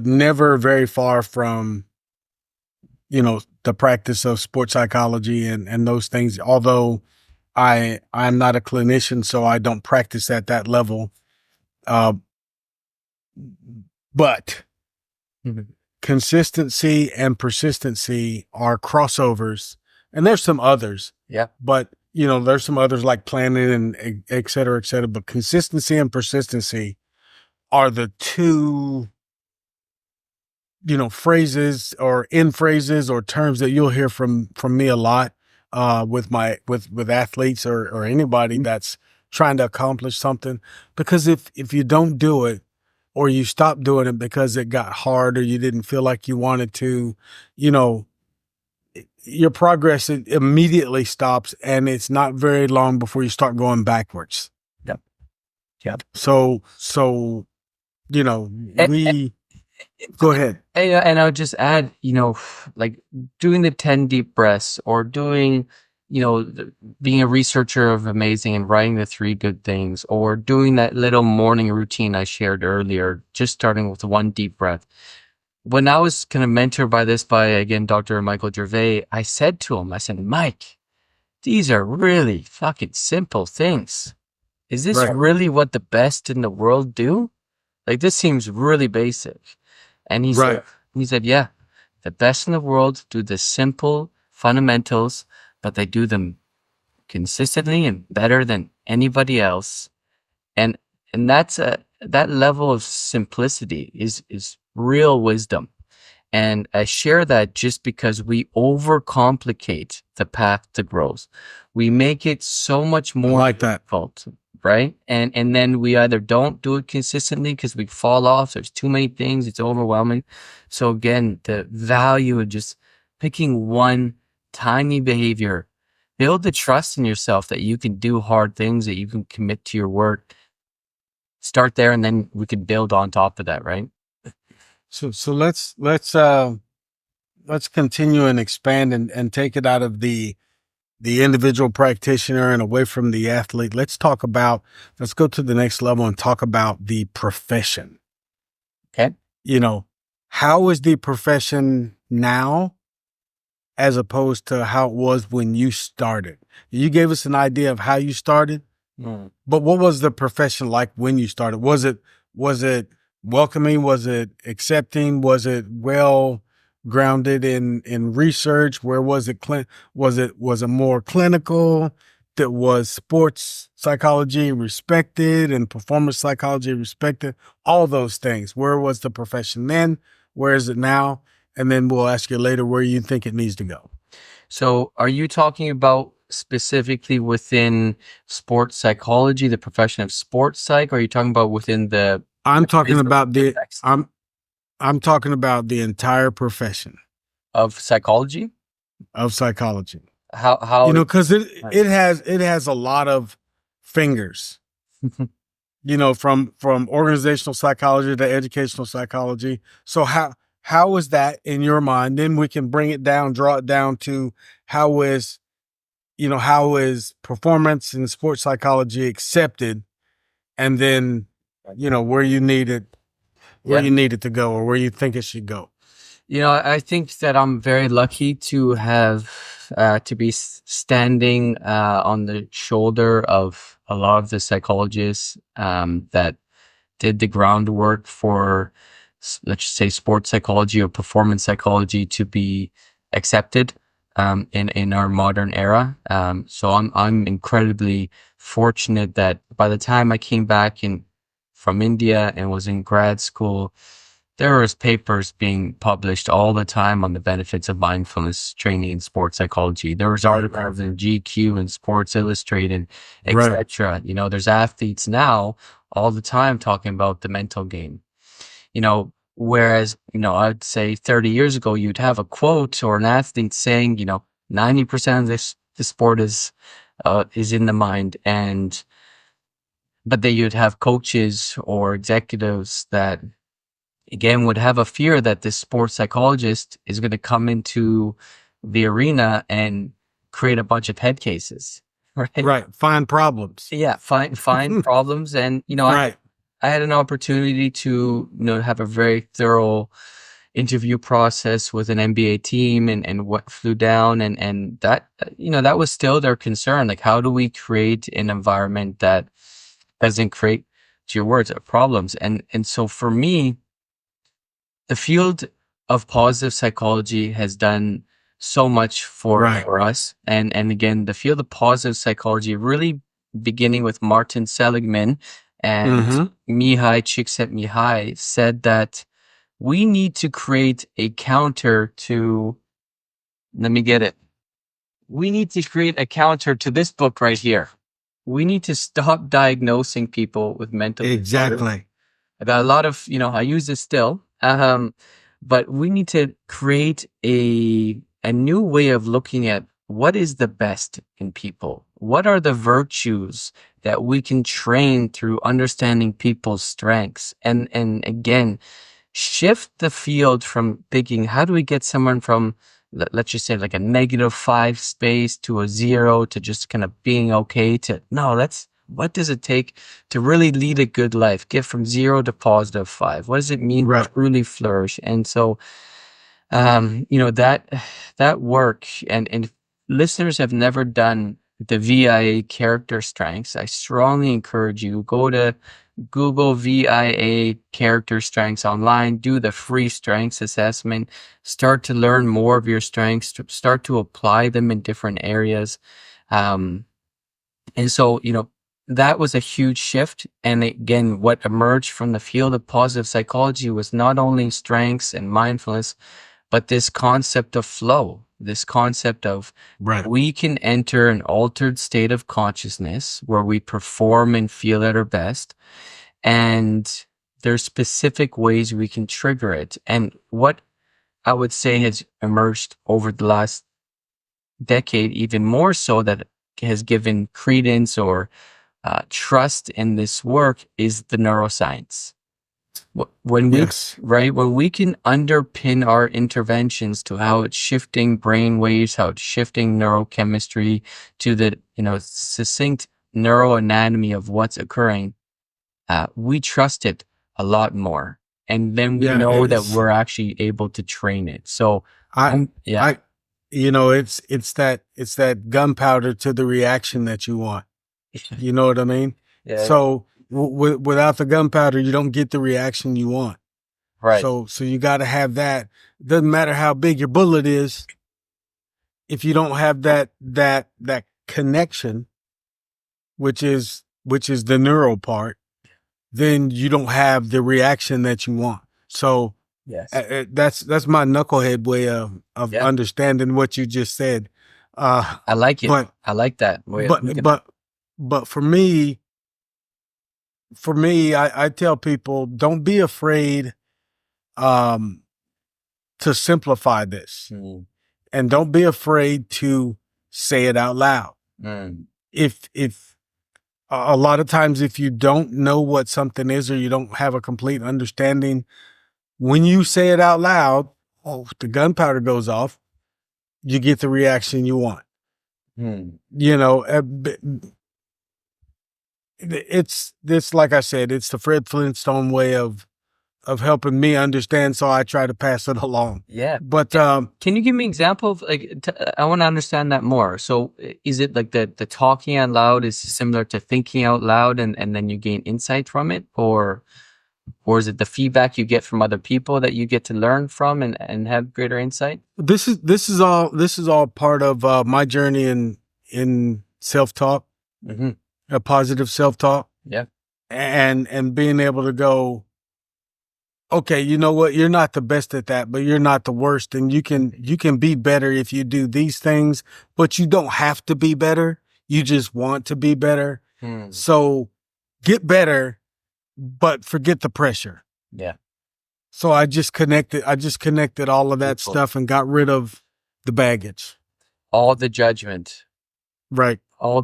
never very far from, the practice of sports psychology and those things. Although I'm not a clinician, so I don't practice at that level. But consistency and persistency are crossovers, and there's some others. Yeah. But there's some others like planning and et cetera, et cetera. But consistency and persistency are the two, phrases or end phrases or terms that you'll hear from me a lot with athletes or anybody that's trying to accomplish something. Because if you don't do it, or you stop doing it because it got hard or you didn't feel like you wanted to, you know, your progress immediately stops, and it's not very long before you start going backwards. Yep. Yep. So you know, we go ahead. And I would just add, like doing the 10 deep breaths, or doing, being a researcher of amazing and writing the 3 good things, or doing that little morning routine I shared earlier, just starting with 1 deep breath. When I was kind of mentored by again, Dr. Michael Gervais, I said to him, I said, Mike, these are really fucking simple things. Is this Right. really what the best in the world do? Like, this seems really basic. And Right. he said, yeah, the best in the world do the simple fundamentals, but they do them consistently and better than anybody else. And that level of simplicity is real wisdom. And I share that just because we overcomplicate the path to growth. We make it so much I more like that. difficult, right? And then we either don't do it consistently because we fall off. There's too many things. It's overwhelming. So again, the value of just picking one tiny behavior, build the trust in yourself that you can do hard things, that you can commit to your work. Start there, and then we can build on top of that, right? So let's continue and expand and take it out of the individual practitioner and away from the athlete. Let's go to the next level and talk about the profession. Okay. You know, how is the profession now as opposed to how it was when you started? You gave us an idea of how you started, but what was the profession like when you started? Was it welcoming? Was it accepting? Was it well grounded in research? Where was it? Was it more clinical? That was sports psychology respected and performance psychology respected? All those things. Where was the profession then? Where is it now? And then we'll ask you later where you think it needs to go. So are you talking about specifically within sports psychology, the profession of sports psych, or are you talking about within the I'm talking about context I'm talking about the entire profession of psychology? of psychology. How Because it has a lot of fingers. From organizational psychology to educational psychology. So how is that in your mind? Then we can bring it down, draw it down to how is performance in sports psychology accepted, and then where you need it to go, or where you think it should go. I think that I'm very lucky to have to be standing on the shoulder of a lot of the psychologists that did the groundwork for, let's just say, sports psychology or performance psychology to be accepted in our modern era. So I'm incredibly fortunate that by the time I came back from India and was in grad school, there was papers being published all the time on the benefits of mindfulness training in sports psychology. There was articles in GQ and Sports Illustrated, etc. There's athletes now all the time talking about the mental game. Whereas, I'd say 30 years ago, you'd have a quote or an athlete saying, 90% of the sport is in the mind. But then you'd have coaches or executives that, again, would have a fear that this sports psychologist is going to come into the arena and create a bunch of head cases, right? Right. Find problems. Yeah. Find problems. And, right. I had an opportunity to, have a very thorough interview process with an NBA team and what flew down. And that, that was still their concern. Like, how do we create an environment that doesn't create, to your words, problems? And so for me, the field of positive psychology has done so much for us. And again, the field of positive psychology, really beginning with Martin Seligman and Mihai Csikszentmihalyi, said that we need to create a counter to, let me get it. We need to create a counter to this book right here. we need to stop diagnosing people with mental disorders. Exactly. I got a lot of, I use this still, but we need to create a new way of looking at what is the best in people. What are the virtues that we can train through understanding people's strengths? And again, shift the field from thinking, how do we get someone from, let's just say like a -5 space to a 0 to just kind of being okay to, no, what does it take to really lead a good life? Get from 0 to +5. What does it mean to truly flourish? And so, that work, and if listeners have never done the VIA character strengths, I strongly encourage you, go to Google VIA character strengths online, do the free strengths assessment, start to learn more of your strengths, start to apply them in different areas. And so, that was a huge shift. And again, what emerged from the field of positive psychology was not only strengths and mindfulness, but this concept of flow, this concept of we can enter an altered state of consciousness where we perform and feel at our best. And there's specific ways we can trigger it. And what I would say has emerged over the last decade, even more so, that has given credence or trust in this work, is the neuroscience. When we can underpin our interventions to how it's shifting brain waves, how it's shifting neurochemistry to the succinct neuroanatomy of what's occurring, we trust it a lot more, and then we know that we're actually able to train it. So it's that gunpowder to the reaction that you want. You know what I mean? Yeah. So without the gunpowder, you don't get the reaction you want. Right. So you got to have that. Doesn't matter how big your bullet is, if you don't have that connection, which is the neural part, then you don't have the reaction that you want. So yes, that's my knucklehead way of understanding what you just said. I like it. I like that. But for me, I tell people, don't be afraid to simplify this, and don't be afraid to say it out loud. If a lot of times, if you don't know what something is, or you don't have a complete understanding, when you say it out loud, the gunpowder goes off, you get the reaction you want. It's this, like I said, it's the Fred Flintstone way of helping me understand, so I try to pass it along. Yeah. But can you give me an example of, I want to understand that more. So is it like the talking out loud is similar to thinking out loud, and then you gain insight from it, or is it the feedback you get from other people that you get to learn from and have greater insight? This is all part of my journey in self-talk, a positive self-talk. Yeah. And being able to go, okay, you know what? You're not the best at that, but you're not the worst. And you can be better if you do these things, but you don't have to be better. You just want to be better. So get better, but forget the pressure. Yeah. So I just connected all of that stuff and got rid of the baggage. All the judgment. Right. I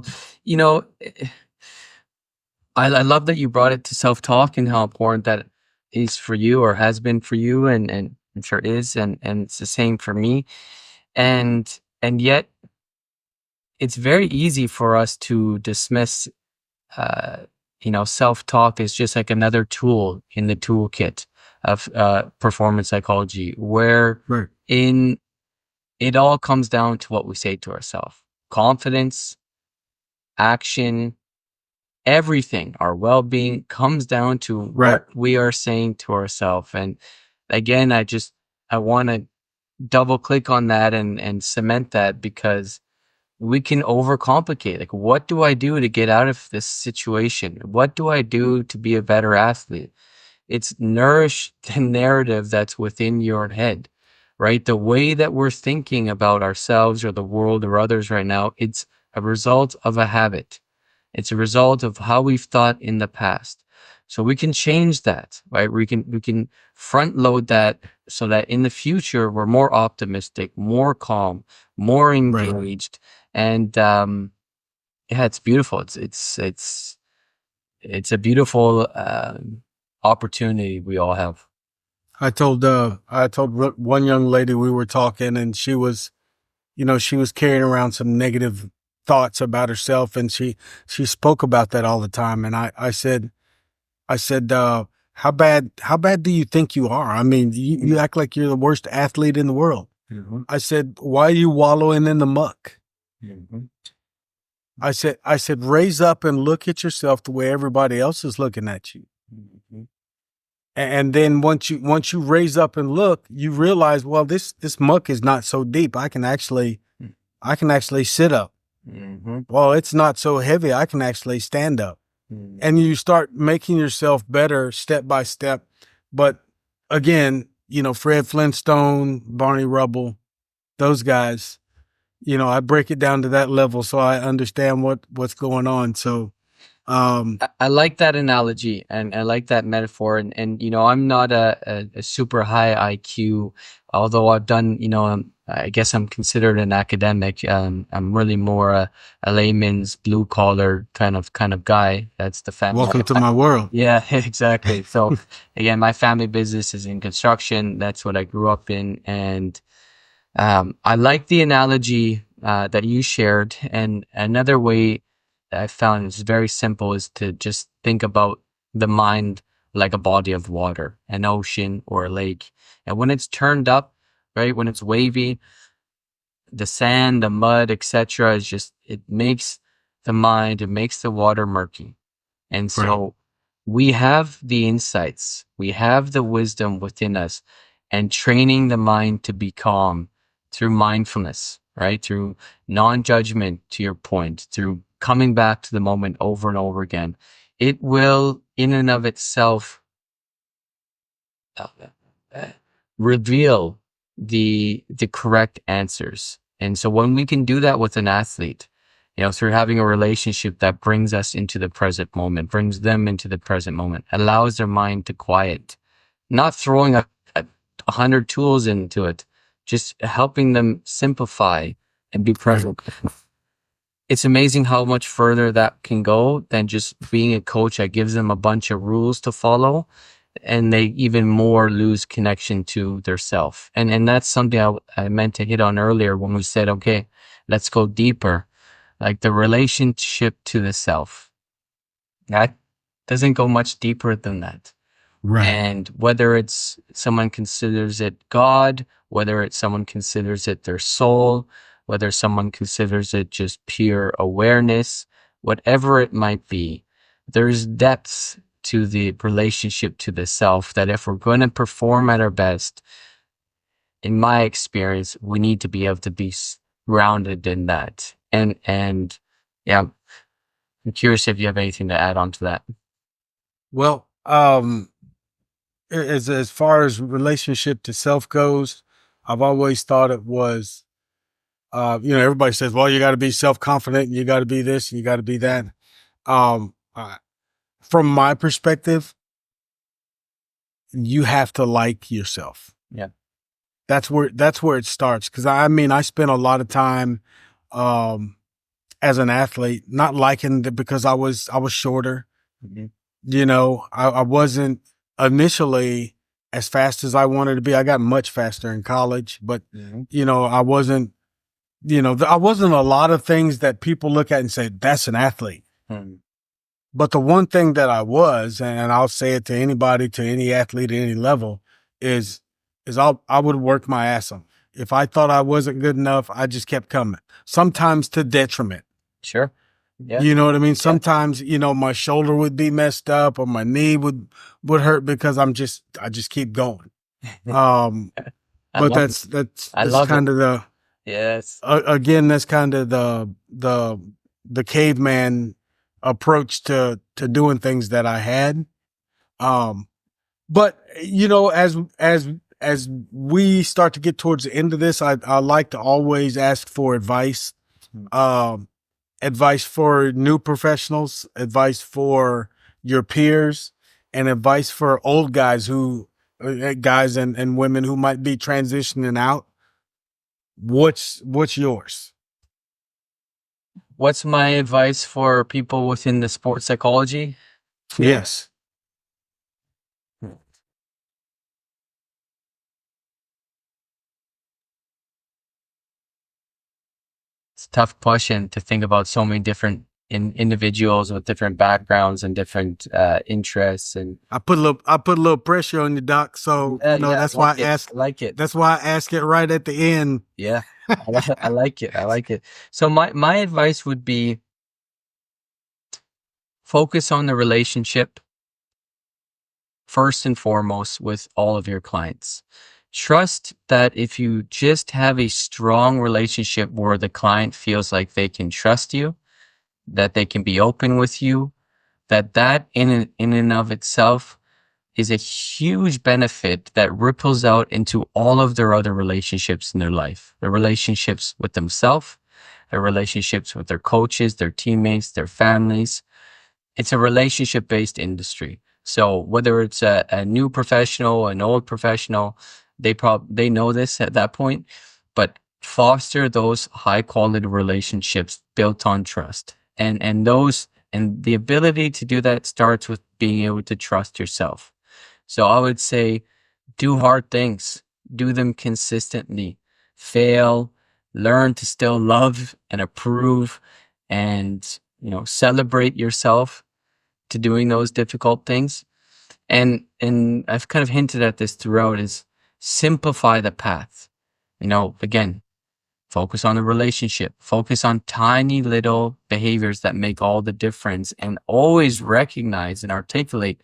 love that you brought it to self-talk and how important that is for you, or has been for you, and I'm sure is, and it's the same for me. And yet it's very easy for us to dismiss self-talk is just like another tool in the toolkit of performance psychology, where it all comes down to what we say to ourselves. Confidence, action, everything, our well-being comes down to what we are saying to ourselves. And again, I want to double click on that and cement that, because we can overcomplicate. Like, what do I do to get out of this situation? What do I do to be a better athlete? It's nourish the narrative that's within your head, right? The way that we're thinking about ourselves or the world or others right now, it's a result of a habit. It's a result of how we've thought in the past. So we can change that, right? We can front load that so that in the future we're more optimistic, more calm, more Right. engaged, and yeah, it's beautiful. It's a beautiful opportunity we all have. I told one young lady, we were talking, and she was, she was carrying around some negative thoughts about herself, and she spoke about that all the time. And I said, how bad do you think you are? I mean, you act like you're the worst athlete in the world. Mhm. I said, why are you wallowing in the muck? Mhm. I said, raise up and look at yourself the way everybody else is looking at you. Mhm. And then once you raise up and look, you realize, well, this muck is not so deep. I can actually sit up. Mhm. Well, it's not so heavy. I can actually stand up. Mhm. And you start making yourself better step by step. But again, Fred Flintstone, Barney Rubble, those guys, I break it down to that level so I understand what's going on. So, I like that analogy and I like that metaphor. And I'm not a super high IQ, although I've done, I guess I'm considered an academic. I'm really more a layman's blue collar kind of guy. That's the family. welcome to my world. Yeah, exactly. So again, my family business is in construction. That's what I grew up in. And I like the analogy that you shared. And another way that I found is very simple is to just think about the mind like a body of water, an ocean or a lake. And when it's turned up, right, when it's wavy, the sand, the mud, etc., is just, it makes the mind, it makes the water murky. And Right. so we have the insights, we have the wisdom within us, and training the mind to be calm through mindfulness, right? Through non-judgment, to your point, through coming back to the moment over and over again. It will, in and of itself, uh, uh, reveal the correct answers. And so when we can do that with an athlete, through having a relationship that brings us into the present moment, brings them into the present moment, allows their mind to quiet, not throwing a 100 tools into it, just helping them simplify and be present. It's amazing how much further that can go than just being a coach that gives them a bunch of rules to follow, and they even more lose connection to their self. And that's something I meant to hit on earlier when we said, okay, let's go deeper. Like the relationship to the self. That doesn't go much deeper than that. Right. And whether it's someone considers it God, whether it's someone considers it their soul, whether someone considers it just pure awareness, whatever it might be, there's depth to the relationship to the self that if we're going to perform at our best, in my experience, we need to be able to be grounded in that. And yeah, I'm curious if you have anything to add on to that. Well, as far as relationship to self goes, I've always thought it was, everybody says, well, you got to be self confident, and you got to be this, and you got to be that. Um, uh, from my perspective, you have to like yourself. Yeah. That's where it starts. Because I mean, I spent a lot of time, um, as an athlete, not liking it because I was shorter. Mhm. I wasn't initially as fast as I wanted to be. I got much faster in college, but Mhm. I wasn't, I wasn't a lot of things that people look at and say, that's an athlete. Mhm. But the one thing that I was, and I'll say it to anybody, to any athlete at any level, is I would work my ass off. If I thought I wasn't good enough, I just kept coming, sometimes to detriment. Sure. Yeah. You know what I mean? Sometimes, my shoulder would be messed up or my knee would hurt because I just keep going. I But love it. that's I love kind of the, Yes. again, that's kind of the caveman approach to doing things that I had. Um, but as we start to get towards the end of this, I like to always ask for advice. Mhm. Um, advice for new professionals, advice for your peers, and advice for old guys guys and women who might be transitioning out. What's yours? What's my advice for people within the sports psychology? Yes. It's a tough question to think about so many different individuals with different backgrounds and different interests. And I put a little pressure on you, Doc. So that's why I asked. I like it. That's why I ask it right at the end. Yeah, I like it. I like it. So my advice would be focus on the relationship first and foremost with all of your clients. Trust that if you just have a strong relationship where the client feels like they can trust you, that they can be open with you, that in and of itself is a huge benefit that ripples out into all of their other relationships in their life, their relationships with themselves, their relationships with their coaches, their teammates, their families. It's a relationship based industry. So whether it's a new professional, an old professional, they know this at that point, but foster those high quality relationships built on trust. And the ability to do that starts with being able to trust yourself. So I would say do hard things, do them consistently, fail, learn to still love and approve, and celebrate yourself to doing those difficult things. And I've kind of hinted at this throughout, is simplify the path. Again, focus on the relationship, focus on tiny little behaviors that make all the difference, and always recognize and articulate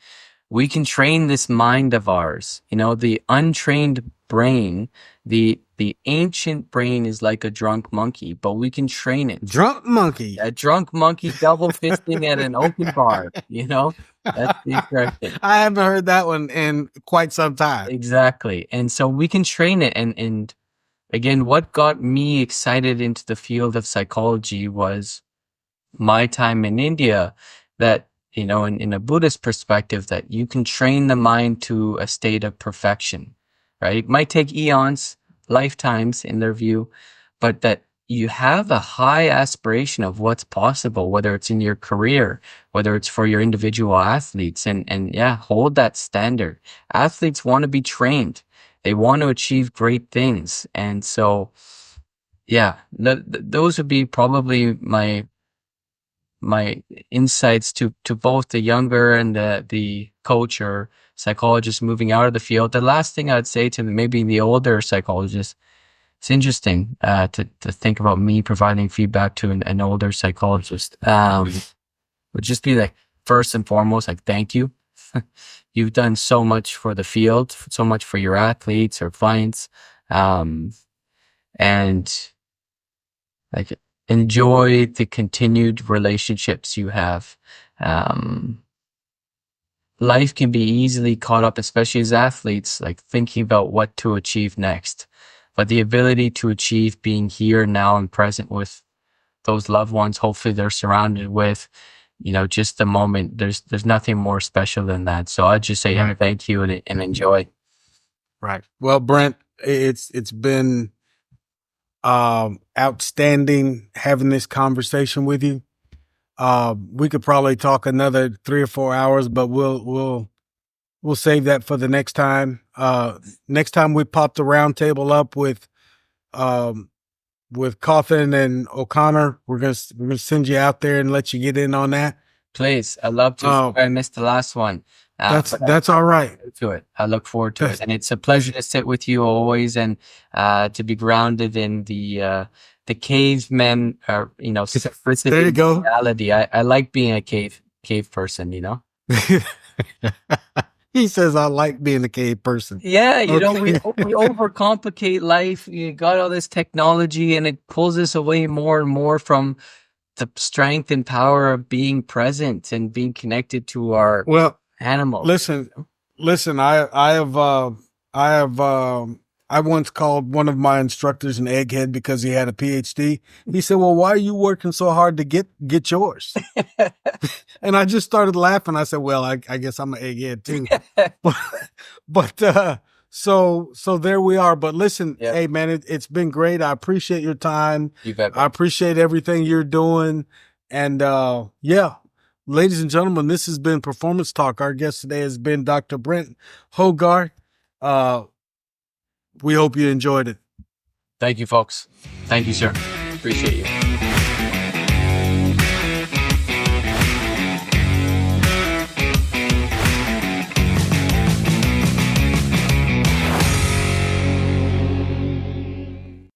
we can train this mind of ours. The untrained brain, the ancient brain is like a drunk monkey, but we can train it. Drunk monkey. A drunk monkey double fisting at an open bar, That's the expression. I haven't heard that one in quite some time. Exactly. And so we can train it. And again, what got me excited into the field of psychology was my time in India, that in a Buddhist perspective, that you can train the mind to a state of perfection, right? It might take eons, lifetimes in their view, but that you have a high aspiration of what's possible, whether it's in your career, whether it's for your individual athletes, and yeah, hold that standard. Athletes want to be trained. They want to achieve great things. And so, yeah, those would be probably my insights to both the younger and the coach or psychologist moving out of the field. The last thing I'd say to maybe the older psychologist, it's interesting to think about me providing feedback to an older psychologist. Would just be like, first and foremost, like, thank you. You've done so much for the field, so much for your athletes or clients, and like, enjoy the continued relationships you have. Life can be easily caught up, especially as athletes, like thinking about what to achieve next. But the ability to achieve being here now and present with those loved ones, hopefully they're surrounded with, just the moment. There's nothing more special than that. So I'd just say thank you and enjoy. Right. Well, Brent, it's been outstanding having this conversation with you. We could probably talk another 3 or 4 hours, but we'll save that for the next time. Next time we pop the round table up with Cawthon and O'Connor, we're gonna send you out there and let you get in on that. Please, I'd love to. I missed the last one. That's all right. To it. I look forward to it, and it's a pleasure to sit with you always, and to be grounded in the caveman, simplicity. There you go. Reality. I like being a cave person. He says, I like being a cave person. Yeah, we overcomplicate life. You got all this technology, and it pulls us away more and more from the strength and power of being present and being connected to our animals. Listen. I have I once called one of my instructors an egghead because he had a PhD. He said, "Well, why are you working so hard to get yours?" And I just started laughing. I said, "Well, I guess I'm an egghead too." So there we are. But listen, Yep. hey man, it's been great. I appreciate your time. You bet. I appreciate everything you're doing. And yeah, ladies and gentlemen, this has been Performance Talk. Our guest today has been Dr. Brent Hogarth. We hope you enjoyed it. Thank you, folks. Thank you, sir. Appreciate you.